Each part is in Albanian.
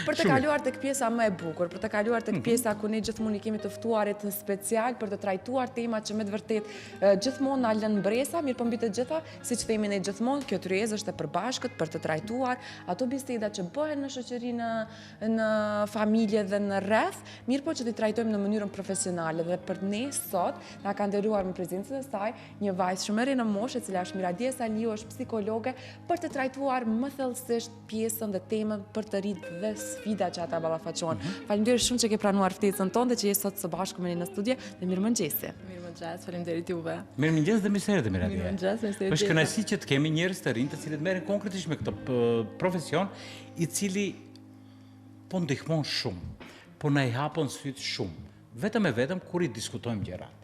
Për të kaluar tek pjesa më e bukur, për të kaluar tek pjesa ku ne gjithmonë i kemi të ftuarit special për të trajtuar tema që me të vërtet gjithmonë na lën mbresa, mirë po mbi të gjitha, siç themi ne gjithmonë, kjo tryezë është e përbashkët për të trajtuar ato biseda që bëhen në shoqëri, në familje dhe në rreth, mirë po që t'i trajtojmë në mënyrën profesionale. Dhe për ne sot na ka nderuar me prezencën e saj një vajzë shumë e re në moshë, e cila është Miradia Saliu, është psikologe, për të trajtuar më thellësisht pjesën dhe temën për të rit dhe sfida që ata ballafaqohen. Faleminderit shumë që ke pranuar ftesën tonë dhe që je sot së bashku me ne në studio dhe mirëmëngjesi. Mirëmëngjes, faleminderit juve. Mirëmëngjes dhe mirë se Miradia. Mirëmëngjes, mirë se Është kënaqësi që të kemi njerëz të rinj të cilët merren konkretisht me këtë profesion, i cili po ndihmon shumë, po na i hapon syt shumë, vetëm e vetëm kur i diskutojmë gjërat.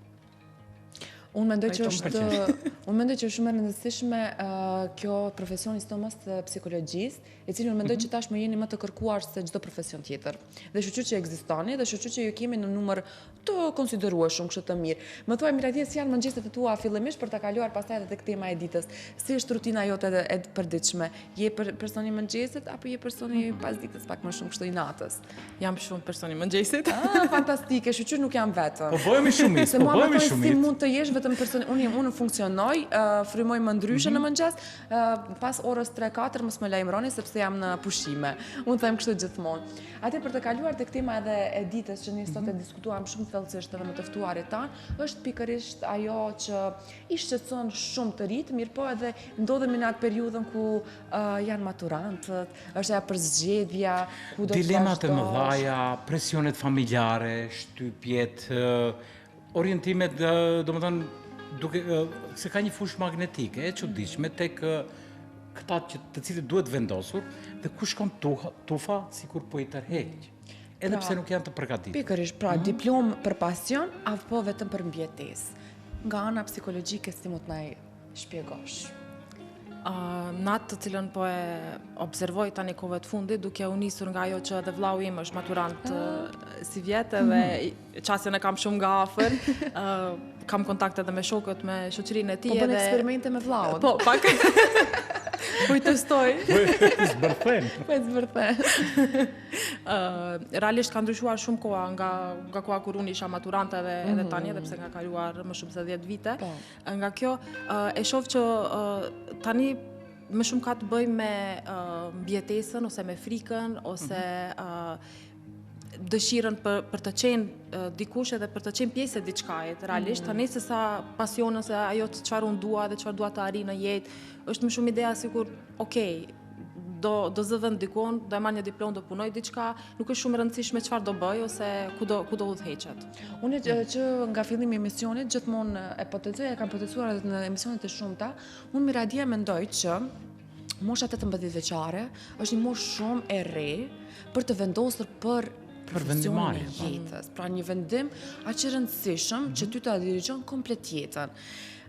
Unë mendoj që është shumë e rëndësishme kjo profesioni sidomos të psikologjisë, i cili unë mendoj që tashmë jeni më të kërkuar se çdo profesion tjetër. Dhe shoqëri që ekzistoni dhe shoqëri që ju kemi në numër të konsiderueshëm kështu të mirë. Më thuaj Miradia, si janë mëngjeset e tua fillimisht për ta kaluar pastaj edhe tek tema e ditës. Si është rutina jote e përditshme? Je personi i mëngjesit apo je personi pas ditës pak më shumë kështu i natës? Jam shumë personi i mëngjesit. Fantastike, shoqëri nuk jam vetëm. Po bëhemi shumit, Se mua më thonë si mund të jesh vetëm person, unë funksionoj, frymoj më ndryshe në mëngjes, pas orës 3-4 mos më lajmëroni sepse jam në pushime. Unë them kështu gjithmonë. Atë për të kaluar tek tema edhe e ditës që ne sot e diskutuam shumë thellësisht edhe me të ftuarit tanë, është pikërisht ajo që i shqetëson shumë të rit, mirë po edhe ndodhemi në atë periudhën ku janë maturantët, është ajo përzgjedhja, ku do të dilemat e mëdha, presionet familjare, shtypjet, orientimet, domethënë se ka një fushë magnetike e çuditshme tek këta të cilët duhet vendosur dhe ku shkon tufa sikur po i tërheq. Edhe pse nuk janë të përgatitur. Pikërisht, pra diplomë për pasion apo vetëm për mbijetesë. Nga ana psikologjike si mund të na shpjegosh? Natë të cilën po e observoj tani kohëve të fundit, duke u nisur nga ajo që edhe vllau im është maturant si vjetë dhe qasjen e kam shumë nga afër, kam kontakt edhe me shokët, me shoqërinë e tij. Po bën eksperimente me vllaun. Po, pak. Po i testoj. Po e zbërthen. Realisht ka ndryshuar shumë koha nga koha kur unë isha maturante edhe tani, edhe pse ka kaluar më shumë se 10 vite. Nga kjo e shoh që tani më shumë ka të bëjë me mbijetesën ose me frikën ose dëshirën për të qenë dikush edhe për të qenë pjesë e diçkajt. Realisht tani se sa pasionë se ajo çfarë unë dua dhe çfarë dua të arrijë në jetë, është më shumë ideja sikur, okay, do zë vend dikon, do e marr një diplomë, do punoj diçka, nuk është shumë e rëndësishme çfarë do bëj ose ku do udhëheqet. Unë që nga fillimi i emisionit gjithmonë e potencoj, e kam potencuar edhe në emisionet e shumta, unë Miradia mendoj që mosha 18 vjeçare është një moshë shumë e re për të vendosur për profesionin e jetës. Pra një vendim aq i rëndësishëm që ty ta dirigjon komplet jetën.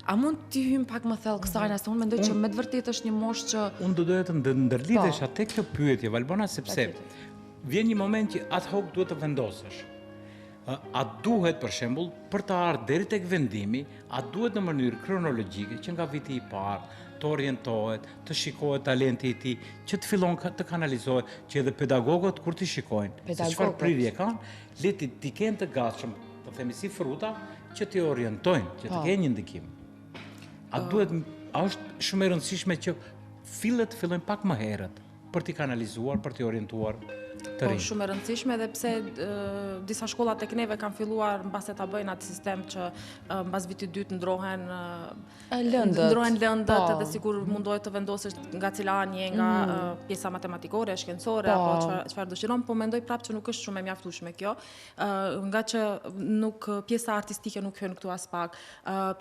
A mund t'i hym pak më thellë kësaj, se unë mendoj që me të vërtetë është një moshë që unë do doja të ndërlidhesha tek kjo pyetje, Valbona, sepse vjen një moment që ad hoc duhet të vendosësh. A duhet, për shembull, për të ardhur deri tek vendimi, a duhet në mënyrë kronologjike që nga viti i parë të orientohet, të shikohet talenti i tij, që të fillon të kanalizohet, që edhe pedagogët kur t'i shikojnë, se çfarë prirje kanë, le t'i kenë të gatshëm, po themi si fruta, që t'i orientojnë, që të kenë një ndikim. A është shumë e rëndësishme që fillojnë pak më herët për t'i kanalizuar, për t'i orientuar të rinj. Po shumë e rëndësishme edhe pse disa shkolla tek neve kanë filluar mbas se ta bëjnë atë sistem që mbas vitit dytë ndrohen lëndët edhe sikur mundohet të vendosesh nga cila anje, nga pjesa matematikore, shkencore apo çfarë dëshiron, po mendoj prapë që nuk është shumë e mjaftueshme kjo, nga që nuk pjesa artistike nuk hyn këtu as pak,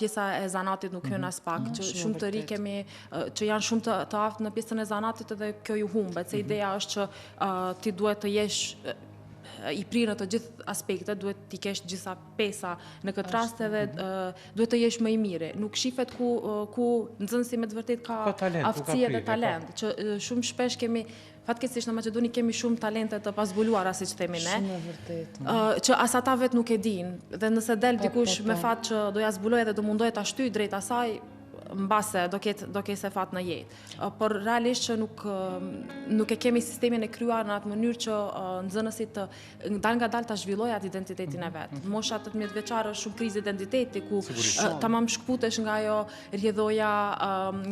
pjesa e zanatit nuk hyn as pak, që shumë të ri kemi që janë shumë të aftë në pjesën e zanatit edhe kjo ju humbet, se ideja është që ti duhet të jesh i prirë në të gjithë aspektet, duhet t'i kesh gjitha pesa në këtë rast edhe duhet të jesh më i miri. Nuk shifet ku nxënësi me të vërtet ka aftësi dhe talent, që shumë shpesh kemi fatkeqësisht në Maqedoni kemi shumë talente të pazbuluara, siç themi ne. Shumë vërtet. Që as ata vet nuk e dinë. Dhe nëse del dikush me fat që do ja zbuloj dhe do mundohet ta shtyj drejt asaj, mbase do ketë se fat në jetë. Por realisht që nuk e kemi sistemin e kryuar në atë mënyrë që nxënësit dal nga dal ta zhvillojnë atë identitetin e vet. Mosha 18 vjeçare është shumë krizë identiteti ku tamam shkputesh nga ajo rrjedhoja,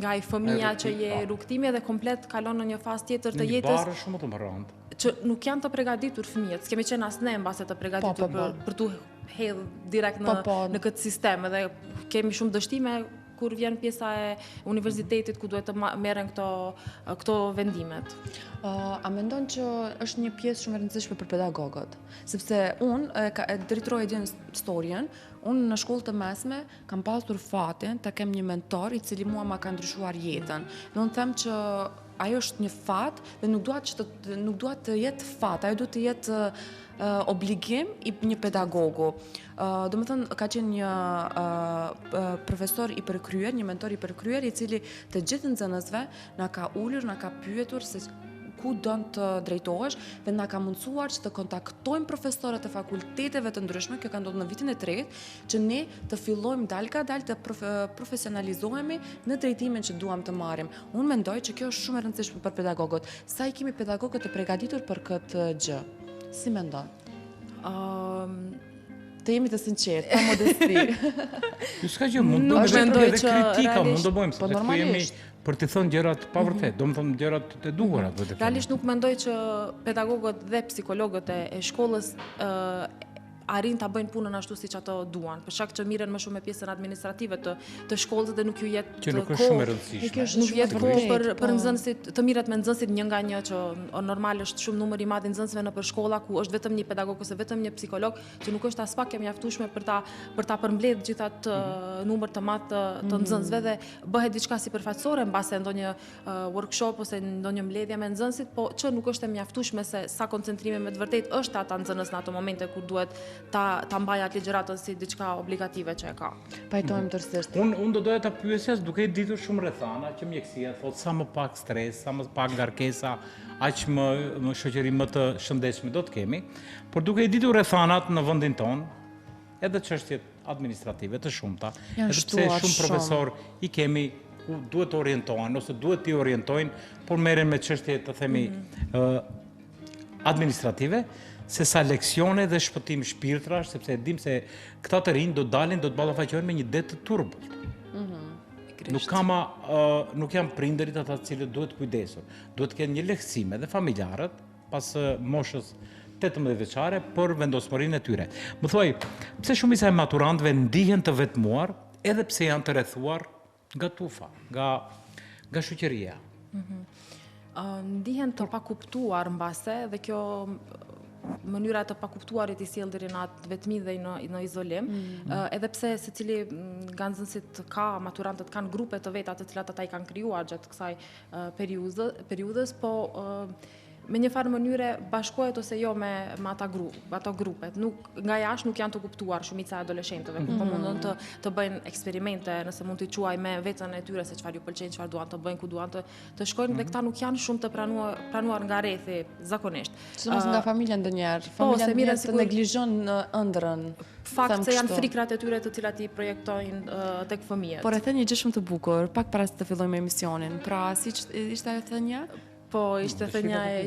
nga ai fëmia që je rrugtimi dhe komplet kalon në një fazë tjetër të jetës. Një barë shumë të më rëndë. Që nuk janë të përgatitur fëmijët. S'kemi qenë as ne mbase të përgatitur për tu hedh direkt në këtë sistem dhe kemi shumë dështime kur vjen pjesa e universitetit ku duhet të merren këto vendimet. A mendon që është një pjesë shumë e rëndësishme për pedagogët? Sepse unë drejtëroj e storien, unë në shkollë të mesme kam pasur fatin të kem një mentor i cili mua ma ka ndryshuar jetën. Do të them që ajo është një fat dhe nuk duhet të jetë fat, ajo duhet të jetë obligim i një pedagogu. Do më thënë, ka qenë një profesor i përkryer, një mentor i përkryer, i cili të gjithë nxënësve na ka ullur, na ka pyetur se ku don të drejtohesh dhe na ka mundësuar që të kontaktojmë profesorët e fakulteteve të ndryshme, kjo ka ndodhur në vitin e tretë, që ne të fillojmë dalë të profesionalizohemi në drejtimin që duam të marrim. Unë mendoj që kjo është shumë e rëndësishme për pedagogët. Sa i kemi pedagogët të përgatitur për këtë gjë? Si mendon? Të jemi të sinqertë, pa modesti. Ju s'ka gjë, mund të bëjmë edhe kritika, mund të bëjmë, sepse ku jemi për të thënë gjërat pa vërtet, do më thënë gjërat të duhura. Realisht nuk mendoj që pedagogët dhe psikologët e shkollës arrin ta bëjnë punën ashtu siç ato duan, për shkak që miren më shumë me pjesën administrative të shkollës dhe nuk ju jep që nuk është shumë e rëndësishme. Nuk jep kohë për nxënësit, të miret me nxënësit një nga një, që normal është shumë numër i madh i nxënësve nëpër shkolla ku është vetëm një pedagog ose vetëm një psikolog, që nuk është as pak e mjaftueshme për ta përmbledh gjithë atë numër të madh të nxënësve dhe bëhet diçka sipërfaqësore mbase ndonjë workshop ose ndonjë mbledhje me nxënësit, po që nuk është e mjaftueshme se sa koncentrimi me të vërtetë është ata nxënës në ato momente kur duhet ta mbaj atë ligjëratën si diçka obligative që e ka. Pajtojmë tërësisht. Unë do doja ta pyesja duke ditur shumë rrethana që mjekësia thotë sa më pak stres, sa më pak ngarkesa, aq më shoqëri më të shëndetshme do të kemi, por duke ditur rrethanat në vendin tonë, edhe çështjet administrative të shumta, edhe pse shumë profesor i kemi ku duhet të orientohen ose duhet t'i orientojnë, por merren me çështje të themi administrative, se sa leksione dhe shpëtim shpirtrash, sepse dim se këta të rinj do dalin, do të ballafaqohen me një det të turbull. Nuk janë prindërit ata të cilët duhet kujdesur. Duhet të kenë një lehtësim edhe familjarët pas moshës 18 vjeçare për vendosmërinë e tyre. Më thuaj, pse shumica e maturantëve ndihen të vetmuar, edhe pse janë të rrethuar nga tufa, nga shoqëria? Ndihen të pakuptuar mbase dhe kjo mënyra të pakuptuarit i sjell deri në atë vetmi dhe në izolim, edhe pse secili nga nxënësit maturantët kanë grupe të veta të cilat ata i kanë krijuar gjatë kësaj periudhës, po me një farë mënyre bashkohet ose jo me ato grupet. Nga jashtë nuk janë të kuptuar shumica e adoleshentëve, ku po mundon të bëjnë eksperimente, nëse mund t'i quaj me veten e tyre se çfarë ju pëlqen, çfarë duan të bëjnë, ku duan të shkojnë, dhe këta nuk janë shumë të pranuar nga rrethi zakonisht. Sidomos nga familja ndonjëherë. Familja të neglizhon ëndrrën. Fakt se janë frikrat e tyre të cilat i projektojnë tek fëmijët. Por e thënë një gjë shumë të bukur, pak para se të fillojmë emisionin. Pra, si ishte ajo thënia? Po, ishte thënia e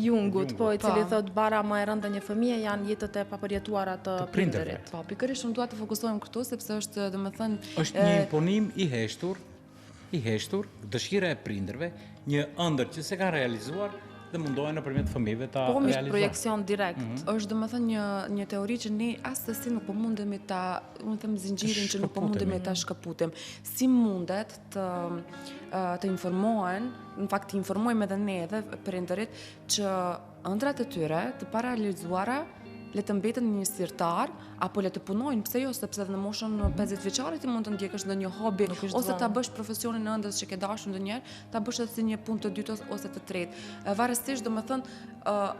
Jungut, po, i cili thot bara më e rënda një fëmije janë jetët e papërjetuara të prindërit. Po, pikërisht unë dua të fokusohem këtu sepse është, domethënë, është një imponim i heshtur, dëshira e prindërve, një ëndër që se ka realizuar dhe mundohen nëpërmjet fëmijëve ta realizojnë. Po, realizojnë. projekcion direkt. Është domethënë një teori që ne asesi nuk po mundemi ta, unë them zinxhirin që nuk po mundemi ta shkëputim. Si mundet të informohen, në fakt të informojmë edhe ne edhe prindërit që ëndrat e tyre të parealizuara le të mbeten një sirtar, apo le të punojnë, pse jo, sepse në moshën 50 vjeçare ti mund të ndjekësh ndonjë hobi, ose ta bësh profesionin e ëndrës që ke dashur ndonjëherë, ta bësh edhe si një punë të dytë ose të tretë. Varësisht, domethënë,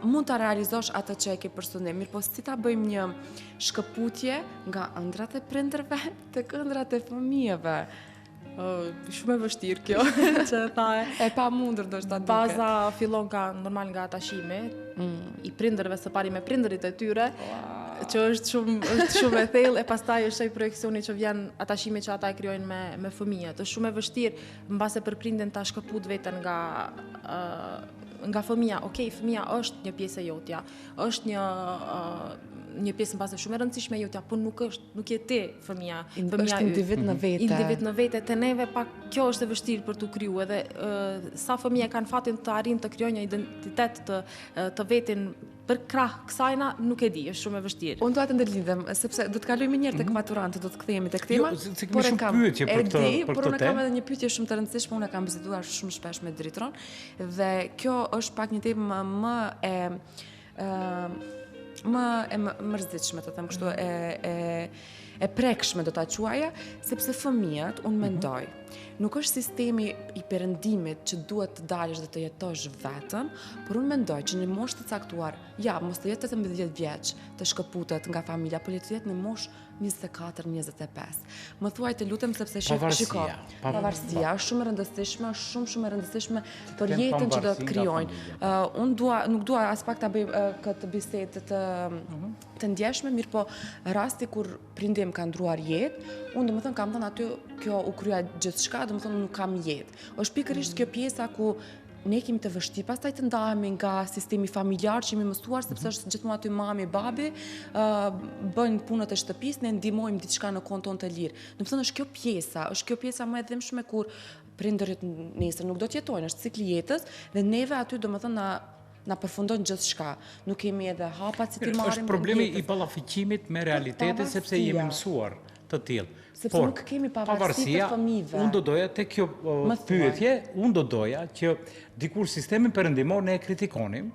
mund ta realizosh atë që e ke për sundim, mirë po si ta bëjmë një shkëputje nga ëndrat e prindërve tek ëndrat e fëmijëve. Shumë e vështirë kjo, që thae. E pa mundur do shta duke. Baza fillon normal nga atashimi, i prindërve së pari me prindërit e tyre, që është shumë e thellë, e pastaj është ai projeksioni që vjen atashimi që ata e krijojnë me fëmijët. Është shumë e vështirë mbase për prindin ta shkëput veten nga fëmia. Okej, fëmia është një pjesë e jotja, është një pjesë mbase shumë e rëndësishme e jotja, por nuk je ti fëmia. Është individ në vete. Individ në vete, te neve pak kjo është e vështirë për t'u kriju, edhe sa fëmijë kanë fatin të arrijnë të krijojnë një identitet të vetin për krah kësajna, nuk e di, është shumë e vështirë. Unë dua të ndërlidhem, sepse do të kalojmë një herë tek maturantët, do të kthehemi tek tema. Jo, se kemi shumë pyetje për këtë temë. Por unë kam edhe një pyetje shumë të rëndësishme, unë kam biseduar shumë shpesh me drejtorin, dhe kjo është pak një temë më e mërzitshme, të them kështu, e prekshme do ta quaja, sepse fëmijët, unë mendoj, nuk është sistemi i perëndimit që duhet të dalësh dhe të jetosh vetëm, por unë mendoj që në moshë të caktuar, mos të jetë 18 vjeç të shkëputet nga familja, por le të jetë në moshë 24-25. Më thuaj të lutem, sepse shiko, pavarësia është shumë e rëndësishme, shumë e rëndësishme për jetën që do të krijojnë. Unë nuk dua as pak ta bëj këtë bisedë të ndjeshme, mirë po rasti kur prindim ka ndruar jetë, unë domethënë kam thënë aty kjo u krya gjithçka, domethënë nuk kam jetë. Është pikërisht kjo pjesa ku ne kemi të vështirë, pastaj të ndahemi nga sistemi familjar që jemi mësuar, sepse është gjithmonë aty mami, babi, bëjnë punët e shtëpisë, ne ndihmojmë diçka në konton të lirë. Domethënë është kjo pjesa më e dhimbshme kur prindërit nesër nuk do të jetojnë, është cikli jetës dhe neve aty domethënë na përfundon gjithçka. Nuk kemi edhe hapat si ti marrim. Është problemi i ballafiqimit me realitetin, sepse jemi mësuar të tillë. Sepse nuk kemi pavarësi të fëmijëve. Unë do doja te kjo pyetje, unë do doja që dikur sistemin perëndimor ne e kritikonim,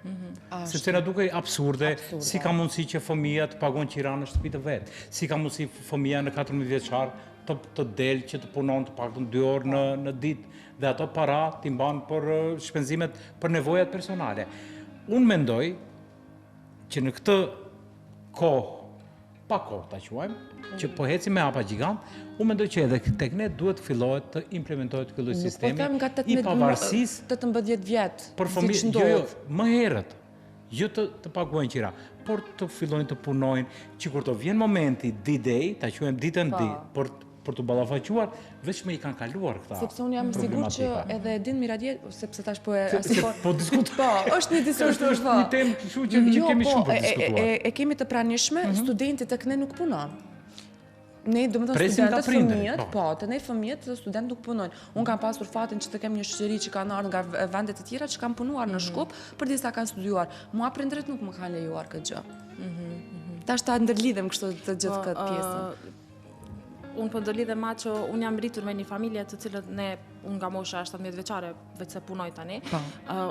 sepse na duke absurde, si ka mundësi që fëmia të pagon qira në shtëpi të vet, si ka mundësi fëmia në 14 vjeçar të del që të punon të paktën 2 orë në ditë dhe ato para t'i mban për shpenzimet për nevojat personale. Unë mendoj që në këtë kohë, pa kohë ta quajmë, që po heci me hapa gjigant, unë mendoj që edhe tek ne duhet fillohet të implementohet ky lloj sistemi i pavarësisë 18 vjet. Për fëmijë, më herët, jo të paguajnë qira, por të fillojnë të punojnë, që kur të vjen momenti D-Day, ta quajmë ditën D, për të ballafaquar, vetëm i kanë kaluar këta. Sepse unë jam sigurt që edhe Edin Miradje, sepse tash po diskutoj. Po, është një diskutim. Është një temë, kështu që kemi shumë për diskutuar. E kemi të pranishme, studenti tek ne nuk punon. Ne domethënë studentët fëmijët, të ne fëmijët dhe studentët nuk punojnë. Unë kam pasur fatin që të kem një shoqëri që kanë ardhur nga vende të tjera që kanë punuar në Shkup, përderisa kanë studiuar. Mua prindërit nuk më kanë lejuar këtë gjë. Tash ta ndërlidhem kështu të gjithë këtë pjesën. Unë po ndërlidhem ma që unë jam rritur me një familje të cilët unë nga mosha 17 vjeçare, veç se punoj tani.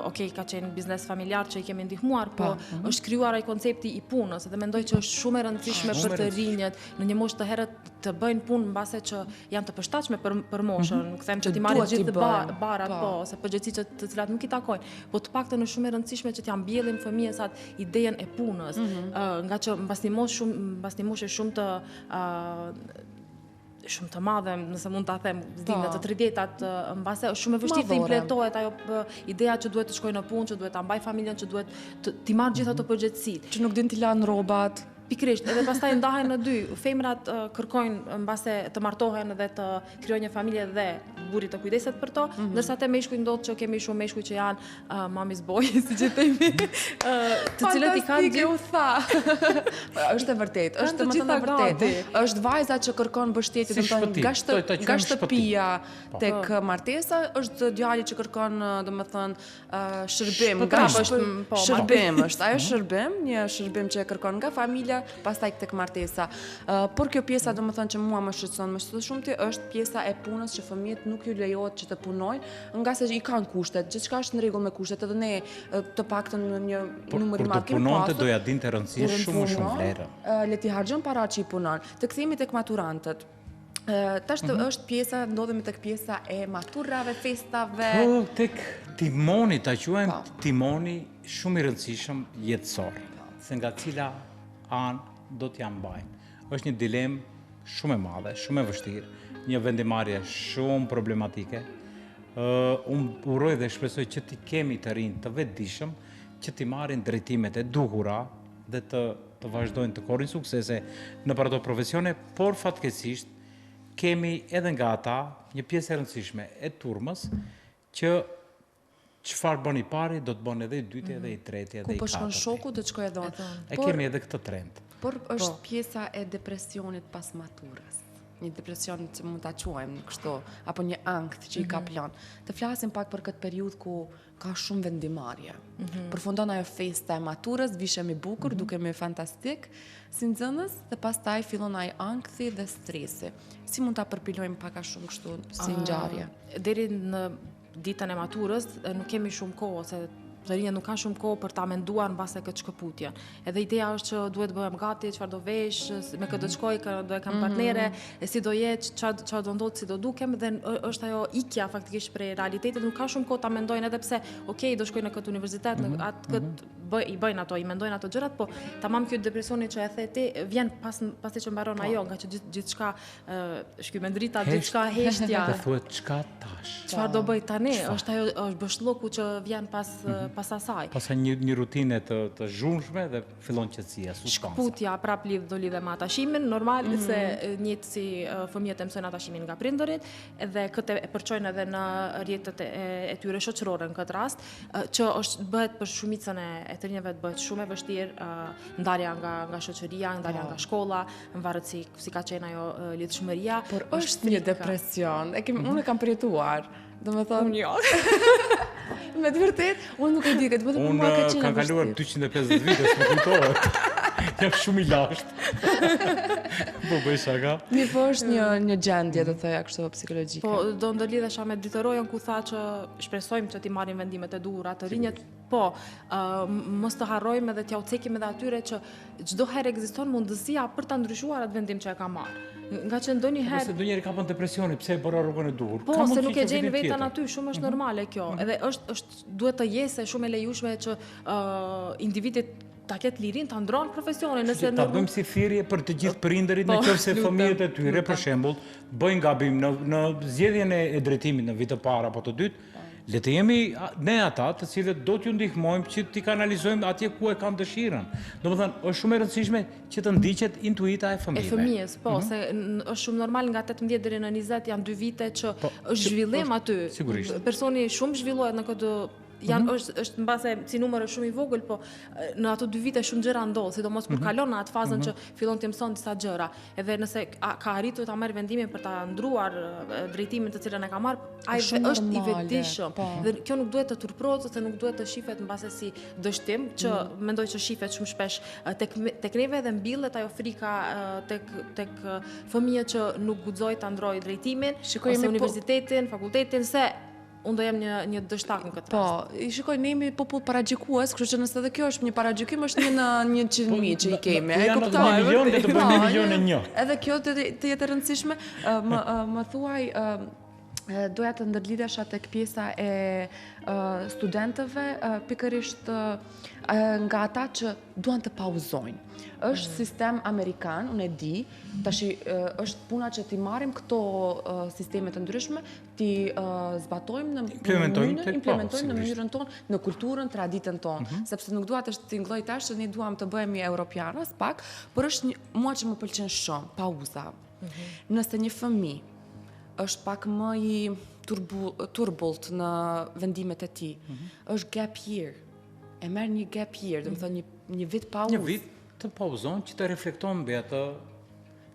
Okej, ka qenë biznes familjar që i kemi ndihmuar, po është krijuar ai koncepti i punës, dhe mendoj që është shumë e rëndësishme për të rinjët në një moshë të herët të bëjnë punë mbase që janë të përshtatshme për moshën. Nuk them që ti marrë gjithë barat, ose përgjegjësi të cilat nuk i takojnë, po të paktën është shumë e rëndësishme që t'ja mbjellin fëmijësat idenë e punës, nga që mbas një moshë shumë të madhe, nëse mund ta them, në të 30-tat, mbase është shumë e vështirë të implementohet ajo ideja që duhet të shkojë në punë, që duhet ta mbaj familjen, që duhet t'i marrë gjithë ato përgjegjësitë. Që nuk din t'i lanë rrobat. Pikërisht, edhe pastaj ndahen në dy. Femrat kërkojnë mbase të martohen dhe të krijojnë një familje dhe burri të kujdeset për to, ndërsa te meshkujt ndodh që kemi shumë meshkuj që janë mami's boy, siç e themi, të cilët i kanë gjithë u tha. Është e vërtetë, është domethënë e vërtetë. Është vajza që kërkon mbështetje, domethënë nga shtëpia tek martesa, është djali që kërkon domethënë shërbim, shërbim është, ajo shërbim, një shërbim që e kërkon nga familja, pastaj tek martesa. Por kjo pjesa domethënë që mua më shqetëson më së shumti është pjesa e punës, që fëmijët nuk ju lejohet që të punojnë, nga se i kanë kushtet, gjithçka është në rregull me kushtet, edhe ne të paktën në një numër i madh kemi pasur. Kur të punonte doja dinte rëndësishë shumë vlerë. Le t'i harxhon para që i punon. Të kthehemi tek maturantët. Tash është pjesa, ndodhemi tek pjesa e maturave, festave. Po, tek timoni, ta quajmë timoni shumë i rëndësishëm jetësor, se nga cila anë do t'ja mbajnë. Është një dilemë shumë e madhe, shumë e vështirë, një vendimarrje shumë problematike. Unë uroj dhe shpresoj që ti kemi të rinj të vetëdijshëm, që ti marrin drejtimet e duhura dhe të të vazhdojnë të korrin suksese në për ato profesione, por fatkeqësisht kemi edhe nga ata një pjesë e rëndësishme e turmës që çfarë bën i pari, do të bën edhe i dyti, edhe i treti, edhe i Ku po shkon katërti. shoku, do të shkojë edhe unë. E kemi edhe këtë trend. Por është pjesa e depresionit pas maturës. Një depresion që mund ta quajmë kështu, apo një ankth që i ka plan. Të flasim pak për këtë periudhë ku ka shumë vendimarrje. Përfundon ajo festa e maturës, vishemi bukur, dukemi fantastik si nxënës dhe pastaj fillon ai ankthi dhe stresi. Si mund ta përpilojmë pak a shumë kështu si ngjarje? Deri në ditën e maturës nuk kemi shumë kohë, se rinjët nuk kanë shumë kohë për ta menduar mbase këtë shkëputje. Edhe ideja është që duhet bëhem gati, çfarë do vesh, me këtë do të shkoj, do e kam partnere, e si do jetë, çfarë do ndodhë, si do dukem, dhe është ajo ikja faktikisht prej realitetit, nuk ka shumë kohë ta mendojnë edhe pse, do shkoj në këtë universitet, në atë këtë i bëjnë ato, i mendojnë ato gjërat, po tamam kjo depresioni që e the ti vjen pasi që mbaron ajo, nga që gjithçka shkymendrita, gjithçka heshtja. Të thuhet çka tash. Çfarë do bëj tani? Është ajo është bëshlloku që vjen pas asaj. Pas një rutine të zhurmshme dhe fillon qetësia, sustanca. Shkputja prap do lidhe me atashimin, normal se njëjtë si fëmijët e mësojnë atashimin nga prindërit, edhe këtë e përçojnë edhe në rrjetet e tyre shoqërore në këtë rast, që është bëhet për shumicën e të rinjve të bëhet shumë e vështirë ndarja nga shoqëria, ndarja nga shkolla, në varet si ka qenë ajo lidhshmëria. Por është një depresion. Unë e kam përjetuar. Domethënë, Jo. me të vërtet, unë nuk e di këtë, vetëm mua ka Unë qenë kam kaluar 250 vite, s'më kujtohet. Jam shumë i lashtë. Po bëj shaka. Mirë, po është një gjendje, do thoya kështu psikologjike. Po do ndërlidhesha me ditërojën ku tha që shpresojmë që ti marrim vendimet e duhura të rinjët, po mos të harrojmë edhe t'ja u cekim edhe atyre që çdo herë ekziston mundësia për ta ndryshuar atë vendim që e ka marrë. Nga që ndonjëherë Nëse ndonjëherë ka bën depresioni, pse e bëra rrugën e duhur? po, Ka se mundësi nuk e që gjen vitin veten tjetër. aty, shumë është normale kjo. Edhe duhet të jesë shumë e lejueshme që individit ta ketë lirin ta ndronë profesionin, nëse Ta bëjmë si thirrje për të gjithë prindërit, nëse fëmijët e tyre për shembull bëjnë gabim në zgjedhjen e drejtimit në vit të parë apo të dytë, le të jemi ne ata të cilët do t'ju ndihmojmë që t'i kanalizojmë atje ku e kanë dëshirën. Domethënë, është shumë e rëndësishme që të ndiqet intuita e e fëmijëve. fëmijës, po, se është shumë normal nga 18 deri në 20 janë 2 vite që është zhvillim aty. Sigurisht. Personi shumë zhvillohet në këtë është mbase si numër është shumë i vogël, po në ato 2 vite shumë gjëra ndodh, sidomos kur kalon në atë fazën që fillon të mëson disa gjëra. Edhe nëse ka arritur ta marrë vendimin për ta ndruar drejtimin të cilën e ka marrë, ai është i vetëdijshëm. Dhe kjo nuk duhet të turprohet ose nuk duhet të shihet mbase si dështim, që mendoj që shihet shumë shpesh tek neve dhe mbyllet ajo frika tek fëmijët që nuk guxojnë ta ndrojë drejtimin ose universitetin, fakultetin, se unë do jem një dështak në këtë rast. Po, i shikoj, ne jemi popull paragjikues, kështu që nëse edhe kjo është një paragjykim, është një në 100.000 që i kemi. Janë 1 milion dhe të bëjmë 1 milion e një. Edhe kjo të jetë e rëndësishme. Më thuaj, doja të ndërlidhesha tek pjesa e studentëve, pikërisht nga ata që duan të pauzojnë. Është sistem amerikan, unë e di, tash është puna që ti marrim këto sisteme të ndryshme, ti zbatojmë implementojmë në mënyrën tonë, në kulturën, traditën tonë, sepse nuk dua të shtingëlloj tash që ne duam të bëhemi europianas pak, por është mua që më pëlqen shumë pauza. Nëse një fëmijë është pak më i turbullt në vendimet e tij, është gap year. E merr një gap year, do të thonë një vit pauzë. Një vit të pauzon që të reflekton mbi atë,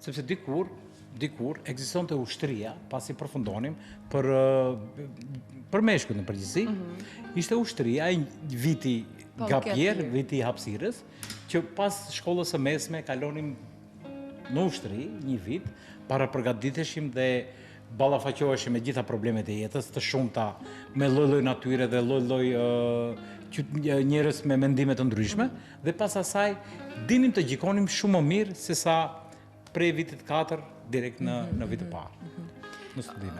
sepse dikur ekzistonte ushtria, pasi përfundonim për meshkujt në përgjithësi, ishte ushtria ai viti gap year, viti i hapësirës, që pas shkollës së mesme kalonim në ushtri një vit, para përgatiteshim dhe ballafaqoheshim me gjitha problemet e jetës, të shumta, me lloj-lloj natyre dhe lloj-lloj njerëz me mendime të ndryshme, dhe pas asaj dinim të gjikonim shumë më mirë se sa prej vitit 4 direkt në vit të parë. Në studime.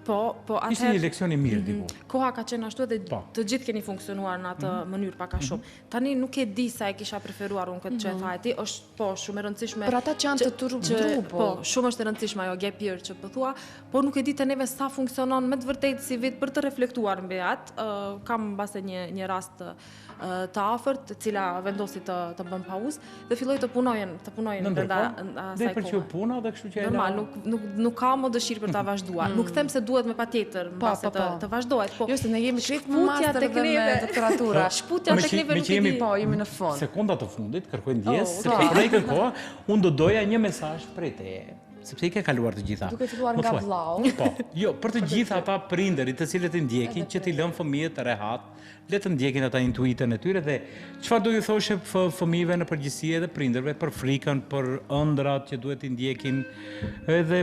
Po, Ishte një leksion i mirë diku. Koha ka qenë ashtu edhe të gjithë keni funksionuar në atë mënyrë pak a shumë. Tani nuk e di sa e kisha preferuar unë këtë që e tha e ti, është shumë e rëndësishme. Për ata që janë të turbu, po, shumë është e rëndësishme ajo gap year që po thua, por nuk e di të neve sa funksionon me të vërtetë si vit për të reflektuar mbi atë. Kam mbase një rast të afërt, e cila vendosi të bën pauzë dhe filloi të punojnë brenda asaj kohe. Dhe puna dhe kështu që normal, nuk ka më dëshirë për ta vazhduar. Nuk them se duhet me patjetër mbase të vazhdohet, po. Jo se ne jemi krejt master dhe me doktoratura. Shputja tek neve nuk e di. Po, jemi në fund. Sekondat të fundit kërkoj ndjes, sepse kur ai kërkoa, unë do doja një mesazh prej teje. Sepse i ke kaluar të gjitha. Duke filluar nga vllau. Po, jo, për të gjitha ata prindërit të cilët i ndjekin që t'i lën fëmijët të rehat, le të ndjekin ata intuitën e tyre dhe çfarë do ju thoshe fëmijëve në përgjithësi edhe prindërve për frikën, për ëndrat që duhet i ndjekin, edhe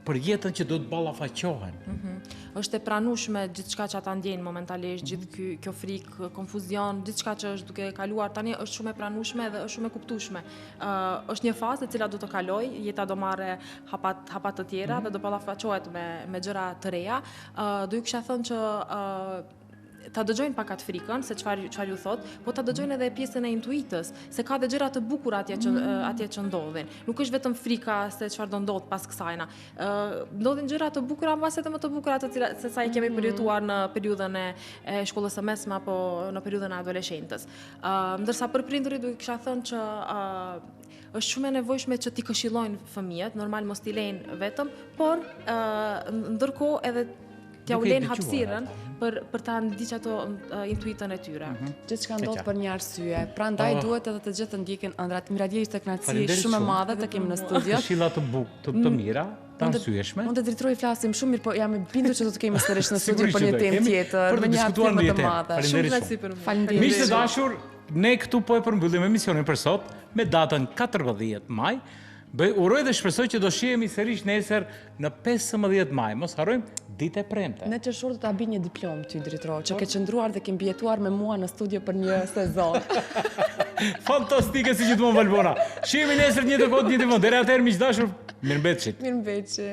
për jetën që do të ballafaqohen. Është e pranueshme gjithçka që ata ndjejnë momentalisht, gjithë kjo frikë, konfuzion, gjithçka që është duke kaluar tani është shumë e pranueshme dhe është shumë e kuptueshme. Është një fazë e cila do të kalojë, jeta do marrë hapat të tjera dhe do ballafaqohet me gjëra të reja. Do ju kisha thënë që ta dëgjojnë pak atë frikën, se çfarë ju thot, po ta dëgjojnë edhe pjesën e intuitës, se ka dhe gjëra të bukura atje që ndodhin. Nuk është vetëm frika se çfarë do ndodh pas kësajna. Ndodhin gjëra të bukura, mbas edhe më të bukura se sa i kemi përjetuar në periudhën e shkollës së mesme apo në periudhën e adoleshentës. Ndërsa për prindërit do i kisha thënë që është shumë e nevojshme që t'i këshillojnë fëmijët, normal mos t'i lejnë vetëm, por ndërkohë edhe t'ja u lejnë hapësirën për ta ndiqë ato intuitën e tyre. Gjithçka ndodh për një arsye. Prandaj duhet edhe të gjithë të ndjekin ëndrat. Mirëdije ishte kënaqësi shumë e madhe të kemi në studio. Këshilla të mira, të arsyeshme. Unë të drejtoj flasim shumë mirë, po jam e bindur që do të kemi sërish në studio për një temë tjetër, me një aftësi më të madhe. Shumë kënaqësi për mua. Faleminderit. Miq të dashur, ne këtu po e përmbyllim emisionin për sot me datën 14 maj. Uroj dhe shpresoj që do shihemi sërish nesër në 15 maj. Mos harrojmë ditë e premte. Në qershor do ta bëj një diplomë ty drejtor, që ke qëndruar dhe ke mbijetuar me mua në studio për një sezon. Fantastike si gjithmonë Valbona. Shihemi nesër një të kohë, një të vonë. Deri atëherë miq dashur, mirëmbëjtje. Mirëmbëjtje.